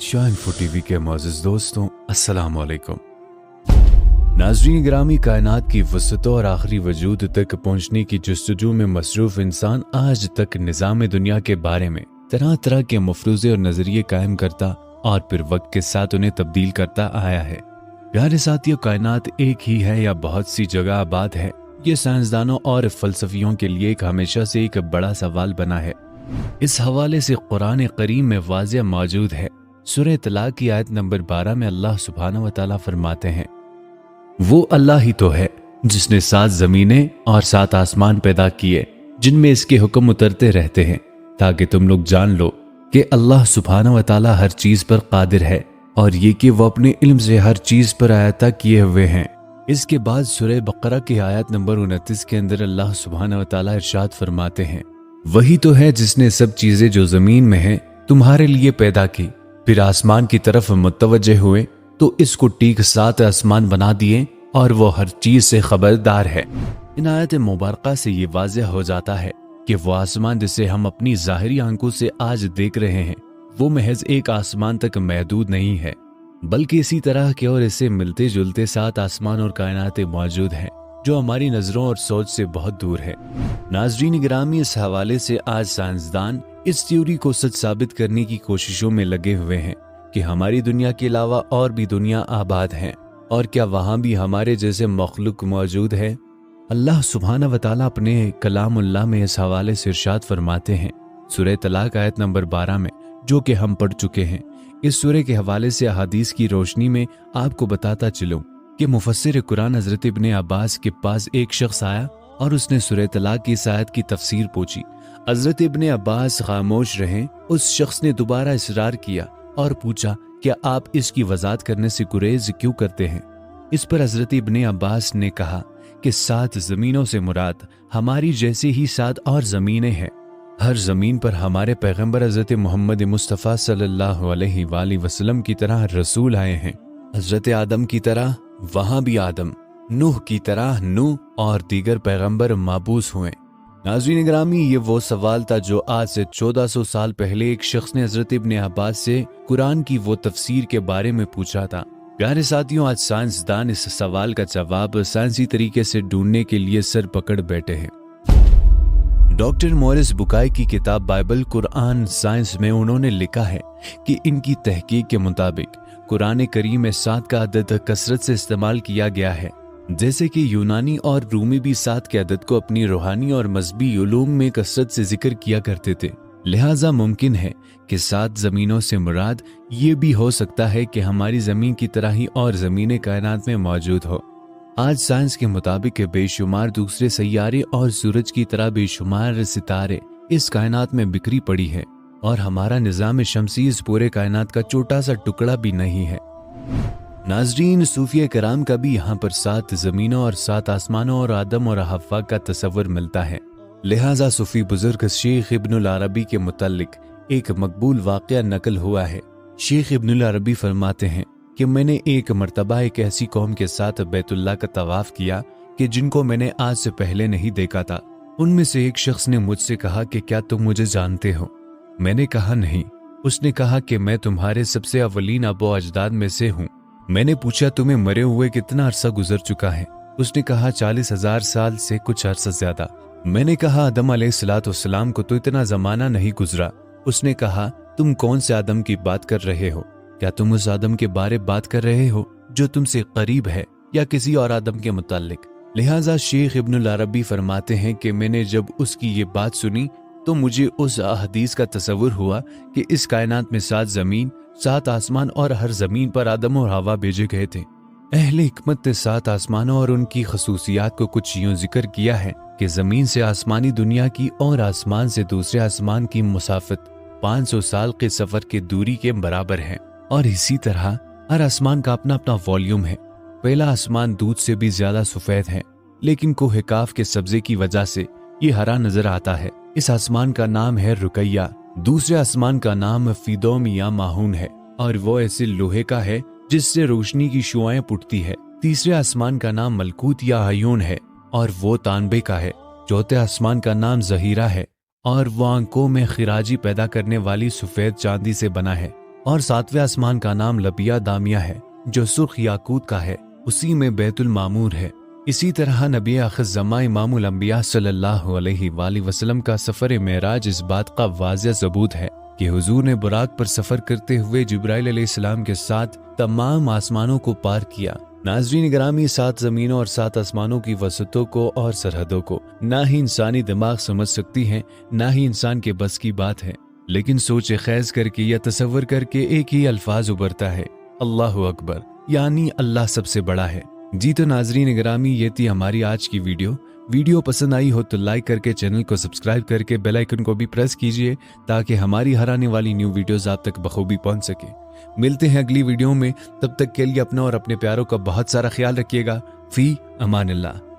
शाइनफो TV के मोअज़्ज़िज़ दोस्तों, अस्सलाम वालेकुम। नाज़रीन गिरामी, कायनात की वसअतों और आखिरी वजूद तक पहुंचने की जस्तजू में मसरूफ इंसान आज तक निज़ाम दुनिया के बारे में तरह तरह के मफरूज़े और नज़रिए कायम करता और फिर वक्त के साथ उन्हें तब्दील करता आया है। प्यारे साथियों, कायनात एक ही है या बहुत सी जगह आबाद है? ये साइंसदानों और फलसफियों के लिए एक हमेशा से एक बड़ा सवाल बना है। इस हवाले से कुरान करीम में वाज़िह मौजूद है। सूरह तलाक की आयत नंबर 12 में अल्लाह सुब्हानहू व तआला फरमाते हैं, वो अल्लाह ही तो है जिसने 7 ज़मीनें और 7 आसमान पैदा किए जिनमें इसके हुक्म उतरते रहते हैं, ताकि तुम लोग जान लो कि अल्लाह सुब्हानहू व तआला हर चीज पर कादिर है और ये कि वो अपने इल्म से हर चीज पर आयता किए हुए हैं। इसके बाद सूरह बकरा की आयत नंबर 29 के अंदर अल्लाह सुब्हानहू व तआला इरशाद फरमाते हैं, वही तो है जिसने सब चीजें जो जमीन में हैं तुम्हारे लिए पैदा की, फिर आसमान की तरफ मुतवज्जे हुए तो इसको ठीक 7 आसमान बना दिए और वो हर चीज से खबरदार है। इन आयत मुबारका से ये वाज़ेह हो जाता है कि वो आसमान जिसे हम अपनी ज़ाहिरी आंखों से आज देख रहे हैं वो महज एक आसमान तक महदूद नहीं है, बल्कि इसी तरह के और इससे मिलते जुलते 7 आसमान और कायनातें मौजूद हैं जो हमारी नजरों और सोच से बहुत दूर है। नाज़रीन गिरामी, इस हवाले से आज साइंसदान इस थ्योरी को सच साबित करने की कोशिशों में लगे हुए हैं कि हमारी दुनिया के अलावा और भी दुनिया आबाद हैं और क्या वहां भी हमारे जैसे मखलूक मौजूद है। अल्लाह सुब्हानहू व तआला अपने कलामुल्लाह में इस हवाले से इरशाद फरमाते हैं सूरह तलाक आयत नंबर 12 में, जो कि हम पढ़ चुके हैं। इस सूरह के हवाले से अहादीस की रोशनी में आपको बताता चलूं कि मुफस्सिर कुरान हजरत इब्ने अब्बास के पास एक शख्स आया और उसने सूरह तलाक की इस आयत की तफसीर पूछी। हजरत इब्ने अब्बास खामोश रहे। उस शख्स ने दोबारा इसरार किया और पूछा, क्या आप इसकी वजाहत करने से गुरेज क्यों करते हैं? इस पर हजरत इब्ने अब्बास ने कहा कि 7 जमीनों से मुराद हमारी जैसे ही 7 और जमीनें हैं। हर जमीन पर हमारे पैगंबर हजरत मोहम्मद मुस्तफ़ा सल्लल्लाहु अलैहि वसल्लम की तरह रसूल आए हैं। हजरत आदम की तरह वहां भी आदम, नूह की तरह नूह और दीगर पैगंबर माबूस हुए। नाज़रीन गिरामी, ये वो सवाल था जो आज से 1400 साल पहले एक शख्स ने हजरत इब्ने अब्बास से कुरान की वो तफसीर के बारे में पूछा था। प्यारे साथियों, आज साइंसदान इस सवाल का जवाब साइंसी तरीके से ढूंढने के लिए सर पकड़ बैठे हैं। डॉक्टर मॉरिस बुकाई की किताब बाइबल कुरान साइंस में उन्होंने लिखा है कि इनकी तहकीक के मुताबिक कुरान करीम में 7 का अदद कसरत से इस्तेमाल किया गया है, जैसे कि यूनानी और रूमी भी 7 के अदद को अपनी रूहानी और मजहबी उलूम में कसरत से जिक्र किया करते थे। लिहाजा मुमकिन है कि 7 जमीनों से मुराद ये भी हो सकता है कि हमारी जमीन की तरह ही और जमीनें कायनात में मौजूद हो। आज साइंस के मुताबिक बेशुमार दूसरे सैयारे और सूरज की तरह बेशुमार सितारे इस कायनात में बिखरी पड़ी है और हमारा निज़ाम शमसी इस पूरे कायनात का छोटा सा टुकड़ा भी नहीं है। नाज़रीन, सूफिया कराम का भी यहाँ पर 7 जमीनों और 7 आसमानों और आदम और हव्वा का तस्वर मिलता है। लिहाजा सूफी बुजुर्ग शेख इब्नुल अरबी के मुतालिक एक मकबूल वाक़या नकल हुआ है। शेख इब्नुल अरबी फरमाते हैं कि मैंने एक मर्तबा एक ऐसी कौम के साथ बैतुल्लाह का तवाफ किया कि जिनको मैंने आज से पहले नहीं देखा था। उनमें से एक शख्स ने मुझसे कहा कि क्या तुम मुझे जानते हो? मैंने कहा नहीं। उसने कहा कि मैं तुम्हारे सबसे अवलीन अबो अजदाद में से हूँ। मैंने पूछा, तुम्हें मरे हुए कितना अरसा गुजर चुका है? उसने कहा 40,000 साल से कुछ अरसा ज्यादा। मैंने कहा, आदम अलैहिस्सलाम को तो इतना जमाना नहीं गुजरा। उसने कहा, तुम कौन से आदम की बात कर रहे हो? क्या तुम उस आदम के बारे बात कर रहे हो जो तुमसे करीब है या किसी और आदम के मुतालिक? लिहाजा शेख इब्नुल अरबी फरमाते हैं कि मैंने जब उसकी ये बात सुनी तो मुझे उस हदीस का तस्वुर हुआ कि इस कायनात में 7 जमीन, 7 आसमान और हर जमीन पर आदम और हवा भेजे गए थे। अहले हिकमत ने 7 आसमानों और उनकी खसूसियात को कुछ यूं जिक्र किया है कि जमीन से आसमानी दुनिया की और आसमान से दूसरे आसमान की मुसाफत 500 साल के सफर की दूरी के बराबर है। और इसी तरह हर आसमान का अपना अपना वॉल्यूम है। पहला आसमान दूध से भी ज्यादा सफेद है, लेकिन कोह काफ के सब्जे की वजह से ये हरा नजर आता है। इस आसमान का नाम है रुकैया। दूसरे आसमान का नाम फिदोम या माहून है और वो ऐसे लोहे का है जिससे रोशनी की शुआएं फूटती है। तीसरे आसमान का नाम मलकूत या हयून है और वो तांबे का है। चौथे आसमान का नाम जहीरा है और वो आंखों में खिराजी पैदा करने वाली सफेद चांदी से बना है। और 7वें आसमान का नाम लबिया दामिया है जो सुर्ख याकूत का है, उसी में बैतुल मामूर है। इसी तरह नबी आखिर ज़मा इमामुल अंबिया सल्लल्लाहु अलैहि वसल्लम का सफ़र मेराज इस बात का वाज़िह सबूत है कि हुजूर ने बुराक पर सफ़र करते हुए जिब्राइल अलैहिस्सलाम के साथ तमाम आसमानों को पार किया। नाज़रीन गिरामी, 7 ज़मीनों और 7 आसमानों की वसतों को और सरहदों को ना ही इंसानी दिमाग समझ सकती है, ना ही इंसान के बस की बात है, लेकिन सोच खैज करके या तसव्वुर करके एक ही अल्फाज उभरता है, अल्लाहु अकबर, यानी अल्लाह सबसे बड़ा है। जी तो नाज़रीन गिरामी, ये थी हमारी आज की वीडियो पसंद आई हो तो लाइक करके चैनल को सब्सक्राइब करके बेल आइकन को भी प्रेस कीजिए ताकि हमारी हर आने वाली न्यू वीडियोस आप तक बखूबी पहुंच सके। मिलते हैं अगली वीडियो में, तब तक के लिए अपना और अपने प्यारों का बहुत सारा ख्याल रखिएगा। फी अमानिल्लाह।